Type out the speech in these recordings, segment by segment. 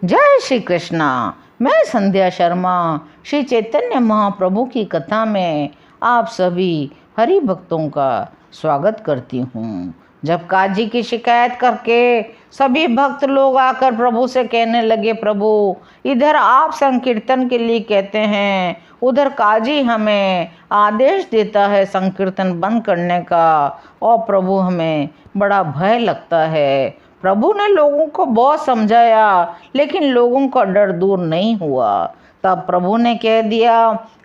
जय श्री कृष्णा। मैं संध्या शर्मा श्री चैतन्य महाप्रभु की कथा में आप सभी हरि भक्तों का स्वागत करती हूँ। जब काजी की शिकायत करके सभी भक्त लोग आकर प्रभु से कहने लगे, प्रभु इधर आप संकीर्तन के लिए कहते हैं, उधर काजी हमें आदेश देता है संकीर्तन बंद करने का, और प्रभु हमें बड़ा भय लगता है। प्रभु ने लोगों को बहुत समझाया, लेकिन लोगों का डर दूर नहीं हुआ। तब प्रभु ने कह दिया,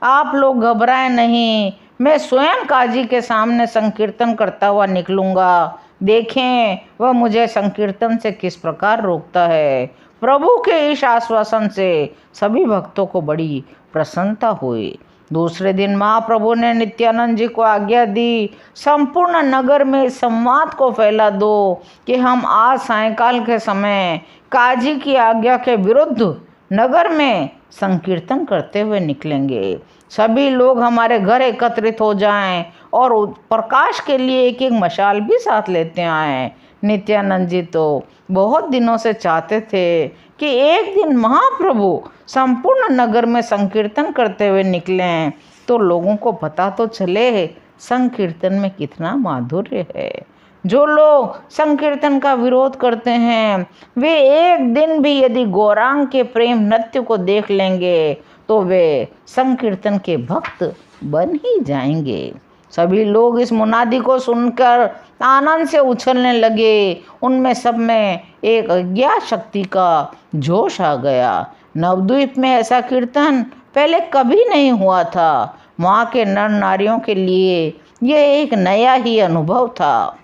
आप लोग घबराएं नहीं, मैं स्वयं काजी के सामने संकीर्तन करता हुआ निकलूंगा। देखें वह मुझे संकीर्तन से किस प्रकार रोकता है। प्रभु के इस आश्वासन से सभी भक्तों को बड़ी प्रसन्नता हुई। दूसरे दिन महाप्रभु ने नित्यानंद जी को आज्ञा दी, संपूर्ण नगर में इस संवाद को फैला दो कि हम आज सायंकाल के समय काजी की आज्ञा के विरुद्ध नगर में संकीर्तन करते हुए निकलेंगे। सभी लोग हमारे घर एकत्रित हो जाएं और प्रकाश के लिए एक एक मशाल भी साथ लेते आएं। नित्यानंद जी तो बहुत दिनों से चाहते थे कि एक दिन महाप्रभु संपूर्ण नगर में संकीर्तन करते हुए निकलें, तो लोगों को पता तो चले संकीर्तन में कितना माधुर्य है। जो लोग संकीर्तन का विरोध करते हैं, वे एक दिन भी यदि गौरांग के प्रेम नृत्य को देख लेंगे तो वे संकीर्तन के भक्त बन ही जाएंगे। सभी लोग इस मुनादी को सुनकर आनंद से उछलने लगे। उनमें सब में एक अज्ञात शक्ति का जोश आ गया। नवद्वीप में ऐसा कीर्तन पहले कभी नहीं हुआ था। वहाँ के नर नारियों के लिए यह एक नया ही अनुभव था।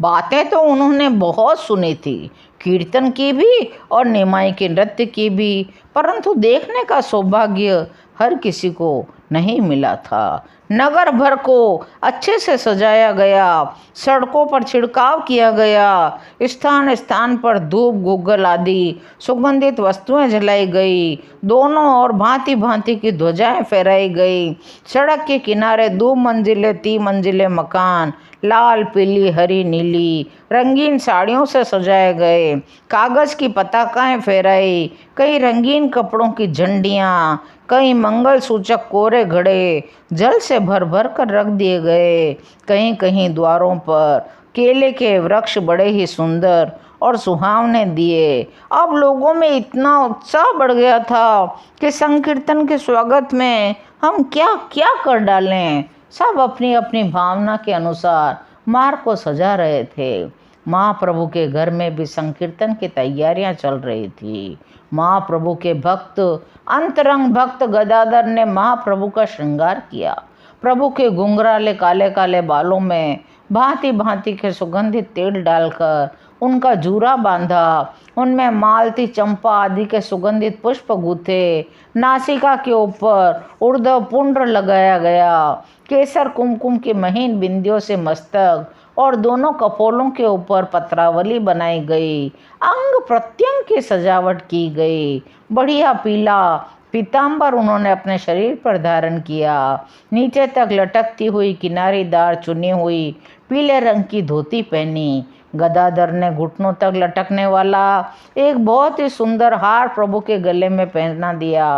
बातें तो उन्होंने बहुत सुनी थी, कीर्तन की भी और निमाई के नृत्य की भी, परंतु देखने का सौभाग्य हर किसी को नहीं मिला था। नगर भर को अच्छे से सजाया गया, सड़कों पर छिड़काव किया गया, स्थान स्थान पर धूप गुग्गल आदि सुगंधित वस्तुएं जलाई गई, दोनों ओर भांति भांति की ध्वजाएं फहराई गई। सड़क के किनारे 2 मंजिले 3 मंजिले मकान लाल पीली हरी नीली रंगीन साड़ियों से सजाए गए, कागज की पताकाएं फहराई, कई रंगीन कपड़ों की झंडियाँ, कई मंगल सूचक कोरे घड़े जल से भर भर कर रख दिए गए। कहीं कहीं द्वारों पर केले के वृक्ष बड़े ही सुंदर और सुहावने दिए। अब लोगों में इतना उत्साह बढ़ गया था कि संकीर्तन के स्वागत में हम क्या क्या कर डालें। सब अपनी अपनी भावना के अनुसार मार्ग को सजा रहे थे। महाप्रभु के घर में भी संकीर्तन की तैयारियां चल रही थी। महाप्रभु के भक्त अंतरंग भक्त गदाधर ने महाप्रभु का श्रृंगार किया। प्रभु के घुंघराले काले काले बालों में भांति भांति के सुगंधित तेल डालकर उनका जूरा बांधा, उनमें मालती चंपा आदि के सुगंधित पुष्प गूथे, नासिका के ऊपर ऊर्ध्व पुंड्र लगाया गया, केसर कुमकुम की महीन बिंदियों से मस्तक और दोनों कपोलों के ऊपर पत्रावली बनाई गई, अंग प्रत्यंग की सजावट की गई। बढ़िया पीला पीताम्बर उन्होंने अपने शरीर पर धारण किया। नीचे तक लटकती हुई किनारीदार चुनी हुई पीले रंग की धोती पहनी। गदाधर ने घुटनों तक लटकने वाला एक बहुत ही सुंदर हार प्रभु के गले में पहना दिया।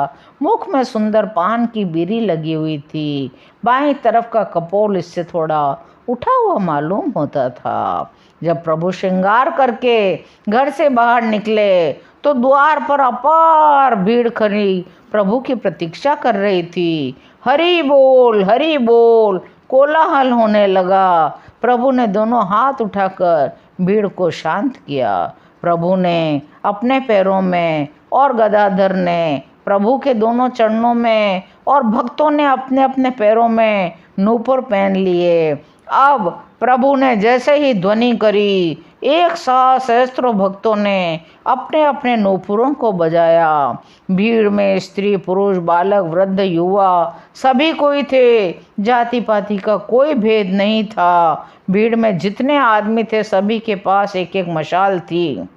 मुख में सुंदर पान की बीरी लगी हुई थी। बाईं तरफ का कपोल इससे थोड़ा उठा हुआ मालूम होता था। जब प्रभु श्रृंगार करके घर से बाहर निकले तो द्वार पर अपार भीड़ खड़ी प्रभु की प्रतीक्षा कर रही थी। हरि बोल कोलाहल होने लगा। प्रभु ने दोनों हाथ उठाकर भीड़ को शांत किया। प्रभु ने अपने पैरों में और गदाधर ने प्रभु के दोनों चरणों में और भक्तों ने अपने अपने पैरों में नूपुर पहन लिए। अब प्रभु ने जैसे ही ध्वनि करी, एक साथ सहस्त्रों भक्तों ने अपने अपने नूपुरों को बजाया। भीड़ में स्त्री पुरुष बालक वृद्ध युवा सभी कोई थे, जाति पाति का कोई भेद नहीं था। भीड़ में जितने आदमी थे सभी के पास एक एक मशाल थी।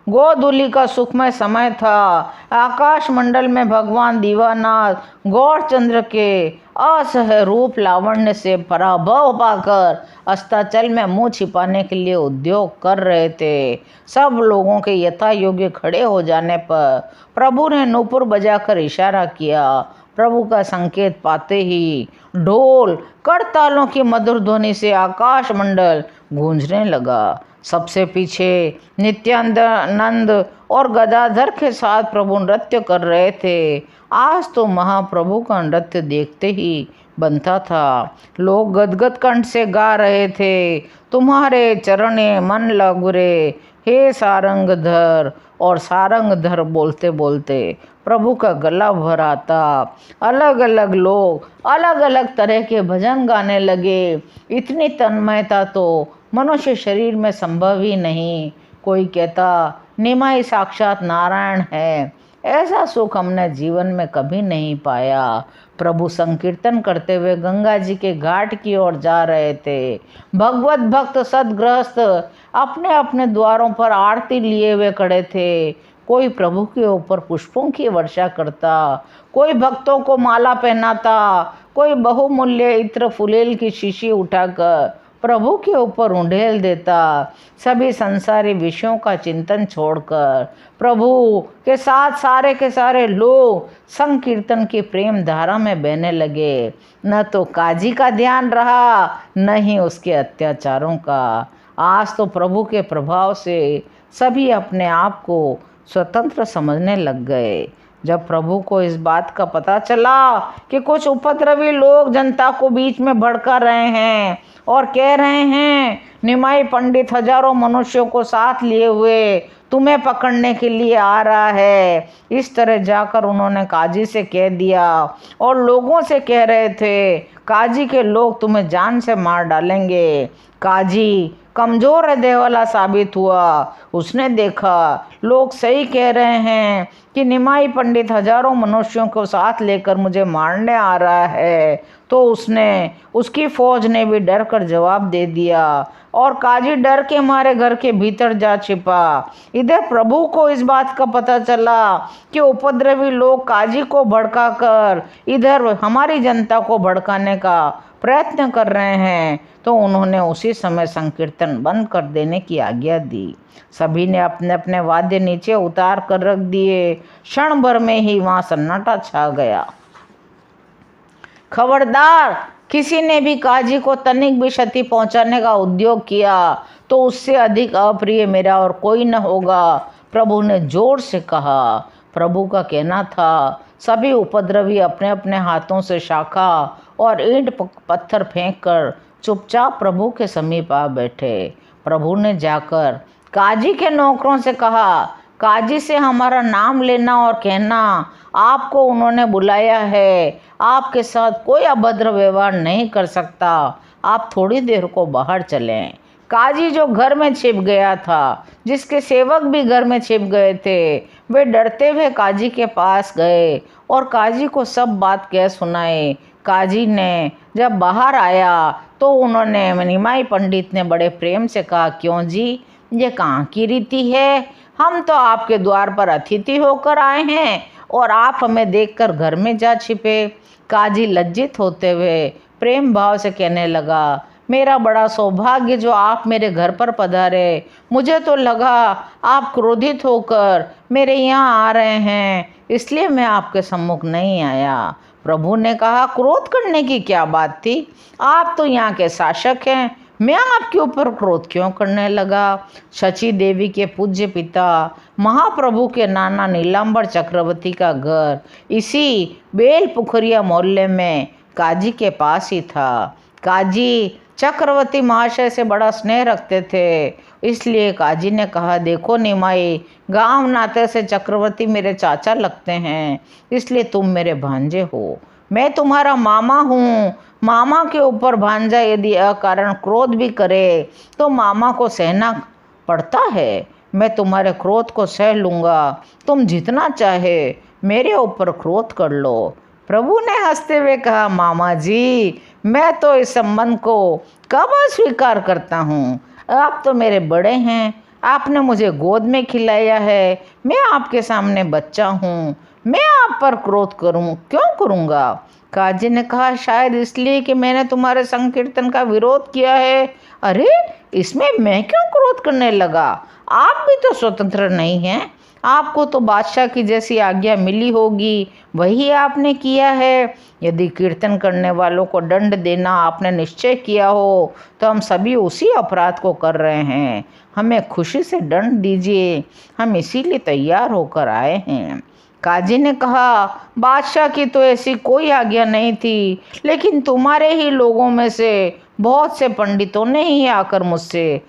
गोधूलि का सुखमय समय था। आकाश मंडल में भगवान दीवानाथ गौर चंद्र के असह्य रूप लावण्य से पराभव पाकर अस्ताचल में मुंह छिपाने के लिए उद्योग कर रहे थे। सब लोगों के यथा योग्य खड़े हो जाने पर प्रभु ने नूपुर बजाकर इशारा किया। प्रभु का संकेत पाते ही ढोल करतालों की मधुर ध्वनि से आकाश मंडल गूंजने लगा। सबसे पीछे नित्यानंद और गदाधर के साथ प्रभु नृत्य कर रहे थे। आज तो महाप्रभु का नृत्य देखते ही बनता था। लोग गदगद कंठ से गा रहे थे, तुम्हारे चरणे मन लगुरे हे सारंगधर। और सारंगधर बोलते बोलते प्रभु का गला भर आता। अलग अलग लोग अलग अलग तरह के भजन गाने लगे। इतनी तन्मयता तो मनुष्य शरीर में संभव ही नहीं। कोई कहता निमाई साक्षात नारायण है। ऐसा सुख हमने जीवन में कभी नहीं पाया। प्रभु संकीर्तन करते हुए गंगा जी के घाट की ओर जा रहे थे। भगवत भक्त सदगृहस्थ अपने अपने द्वारों पर आरती लिए हुए खड़े थे। कोई प्रभु के ऊपर पुष्पों की वर्षा करता, कोई भक्तों को माला पहनाता, कोई बहुमूल्य इत्र फुलेल की शीशी उठाकर प्रभु के ऊपर उंडेल देता। सभी संसारी विषयों का चिंतन छोड़कर प्रभु के साथ सारे के सारे लोग संकीर्तन की प्रेम धारा में बहने लगे। न तो काजी का ध्यान रहा, न ही उसके अत्याचारों का। आज तो प्रभु के प्रभाव से सभी अपने आप को स्वतंत्र समझने लग गए। जब प्रभु को इस बात का पता चला कि कुछ उपद्रवी लोग जनता को बीच में भड़का रहे हैं और कह रहे हैं निमाई पंडित हजारों मनुष्यों को साथ लिए हुए तुम्हें पकड़ने के लिए आ रहा है, इस तरह जाकर उन्होंने काजी से कह दिया और लोगों से कह रहे थे काजी के लोग तुम्हें जान से मार डालेंगे। काजी कमजोर हृदय वाला साबित हुआ। उसने देखा लोग सही कह रहे हैं कि निमाई पंडित हजारों मनुष्यों को साथ लेकर मुझे मारने आ रहा है, तो उसकी फौज ने भी डर कर जवाब दे दिया और काजी डर के मारे घर के भीतर जा छिपा। इधर प्रभु को इस बात का पता चला कि उपद्रवी लोग काजी को भड़काकर इधर हमारी जनता को भड़काने का प्रयत्न कर रहे हैं, तो उन्होंने उसी समय संकीर्तन बंद कर देने की आज्ञा दी। सभी ने अपने अपने वाद्य नीचे उतार कर रख दिए। क्षण भर में ही वहां सन्नाटा छा गया। खबरदार, किसी ने भी काजी को तनिक भी क्षति पहुंचाने का उद्योग किया तो उससे अधिक अप्रिय मेरा और कोई न होगा, प्रभु ने जोर से कहा। प्रभु का कहना था सभी उपद्रवी अपने अपने हाथों से शाखा और ईंट पत्थर फेंककर चुपचाप प्रभु के समीप आ बैठे। प्रभु ने जाकर काजी के नौकरों से कहा, काजी से हमारा नाम लेना और कहना आपको उन्होंने बुलाया है। आपके साथ कोई अभद्र व्यवहार नहीं कर सकता। आप थोड़ी देर को बाहर चलें। काजी जो घर में छिप गया था, जिसके सेवक भी घर में छिप गए थे, वे डरते हुए काजी के पास गए और काजी को सब बात कह सुनाई। काजी ने जब बाहर आया तो उन्होंने निमाई पंडित ने बड़े प्रेम से कहा, क्यों जी, ये कहाँ की रीति है? हम तो आपके द्वार पर अतिथि होकर आए हैं और आप हमें देखकर घर में जा छिपे। काजी लज्जित होते हुए प्रेम भाव से कहने लगा, मेरा बड़ा सौभाग्य जो आप मेरे घर पर पधारे। मुझे तो लगा आप क्रोधित होकर मेरे यहाँ आ रहे हैं, इसलिए मैं आपके सम्मुख नहीं आया। प्रभु ने कहा, क्रोध करने की क्या बात थी? आप तो यहाँ के शासक हैं, मैं आपके ऊपर क्रोध क्यों करने लगा? शची देवी के पूज्य पिता महाप्रभु के नाना नीलांबर चक्रवर्ती का घर इसी बेल पुखरिया मोहल्ले में काजी के पास ही था। काजी चक्रवर्ती महाशय से बड़ा स्नेह रखते थे, इसलिए काजी ने कहा, देखो निमाई, गांव नाते से चक्रवर्ती मेरे चाचा लगते हैं, इसलिए तुम मेरे भांजे हो। मैं तुम्हारा मामा हूँ। मामा के ऊपर भांजा यदि अकारण क्रोध भी करे तो मामा को सहना पड़ता है। मैं तुम्हारे क्रोध को सह लूँगा। तुम जितना चाहे मेरे ऊपर क्रोध कर लो। प्रभु ने हंसते हुए कहा, मामा जी, मैं तो इस संबंध को कब अस्वीकार करता हूँ। आप तो मेरे बड़े हैं, आपने मुझे गोद में खिलाया है, मैं आपके सामने बच्चा हूँ, मैं आप पर क्रोध क्यों करूँगा? काजी ने कहा, शायद इसलिए कि मैंने तुम्हारे संकीर्तन का विरोध किया है। अरे, इसमें मैं क्यों क्रोध करने लगा? आप भी तो स्वतंत्र नहीं हैं। आपको तो बादशाह की जैसी आज्ञा मिली होगी, वही आपने किया है। यदि कीर्तन करने वालों को दंड देना आपने निश्चय किया हो तो हम सभी उसी अपराध को कर रहे हैं। हमें खुशी से दंड दीजिए, हम इसीलिए तैयार होकर आए हैं। काजी ने कहा, बादशाह की तो ऐसी कोई आज्ञा नहीं थी, लेकिन तुम्हारे ही लोगों में से बहुत से पंडितों ने ही आकर मुझसे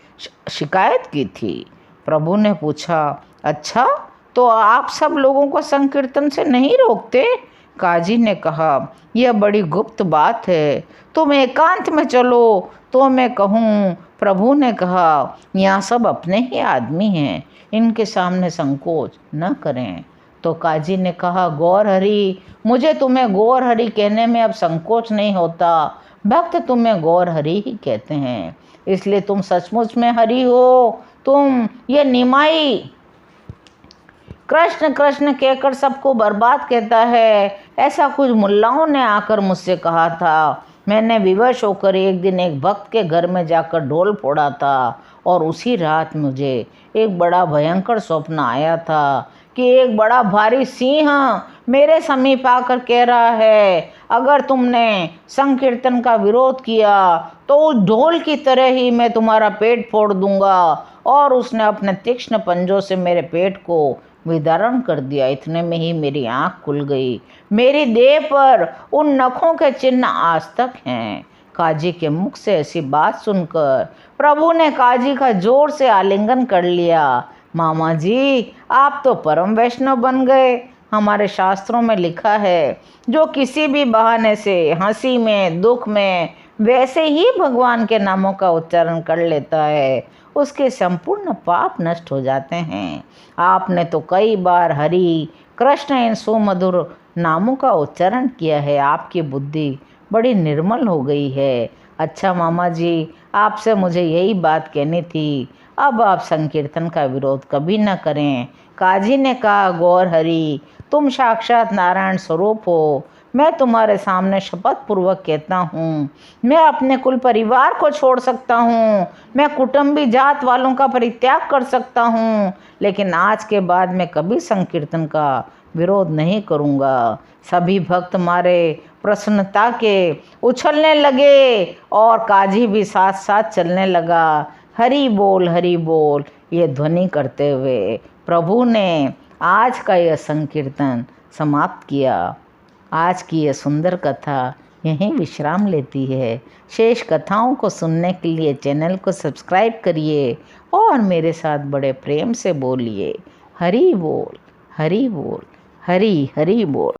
शिकायत की थी। प्रभु ने पूछा, अच्छा, तो आप सब लोगों को संकीर्तन से नहीं रोकते? काजी ने कहा, यह बड़ी गुप्त बात है, तुम एकांत में चलो तो मैं कहूँ। प्रभु ने कहा, यहाँ सब अपने ही आदमी हैं, इनके सामने संकोच न करें। तो काजी ने कहा, गौर हरि, मुझे तुम्हें गौर हरि कहने में अब संकोच नहीं होता। भक्त तुम्हें गौर हरि ही कहते हैं, इसलिए तुम सचमुच में हरि हो। तुम ये निमाई कृष्ण कृष्ण कहकर सबको बर्बाद कहता है, ऐसा कुछ मुल्लाओं ने आकर मुझसे कहा था। मैंने विवश होकर एक दिन एक भक्त के घर में जाकर ढोल फोड़ा था और उसी रात मुझे एक बड़ा भयंकर स्वप्न आया था कि एक बड़ा भारी सिंह मेरे समीप आकर कह रहा है, अगर तुमने संकीर्तन का विरोध किया तो उस ढोल की तरह ही मैं तुम्हारा पेट फोड़ दूंगा। और उसने अपने तीक्ष्ण पंजों से मेरे पेट को विदारण कर दिया। इतने में ही मेरी आंख खुल गई। मेरी देह पर उन नखों के चिन्ह आज तक हैं। काजी के मुख से ऐसी बात सुनकर प्रभु ने काजी का जोर से आलिंगन कर लिया। मामा जी, आप तो परम वैष्णव बन गए। हमारे शास्त्रों में लिखा है, जो किसी भी बहाने से हंसी में, दुख में वैसे ही भगवान के नामों का उच्चारण कर लेता है, उसके संपूर्ण पाप नष्ट हो जाते हैं। आपने तो कई बार हरि कृष्ण इन सुमधुर नामों का उच्चारण किया है। आपकी बुद्धि बड़ी निर्मल हो गई है। अच्छा मामा जी, आपसे मुझे यही बात कहनी थी। अब आप संकीर्तन का विरोध कभी न करें। काजी ने कहा, गौर हरि, तुम साक्षात नारायण स्वरूप हो। मैं तुम्हारे सामने शपथ पूर्वक कहता हूँ, मैं अपने कुल परिवार को छोड़ सकता हूँ, मैं कुटुंबी जात वालों का परित्याग कर सकता हूँ, लेकिन आज के बाद मैं कभी संकीर्तन का विरोध नहीं करूँगा। सभी भक्त मारे प्रसन्नता के उछलने लगे और काजी भी साथ साथ चलने लगा। हरि बोल ये ध्वनि करते हुए प्रभु ने आज का यह संकीर्तन समाप्त किया। आज की यह सुंदर कथा यहीं विश्राम लेती है। शेष कथाओं को सुनने के लिए चैनल को सब्सक्राइब करिए और मेरे साथ बड़े प्रेम से बोलिए, हरि बोल, हरि बोल, हरि हरि बोल।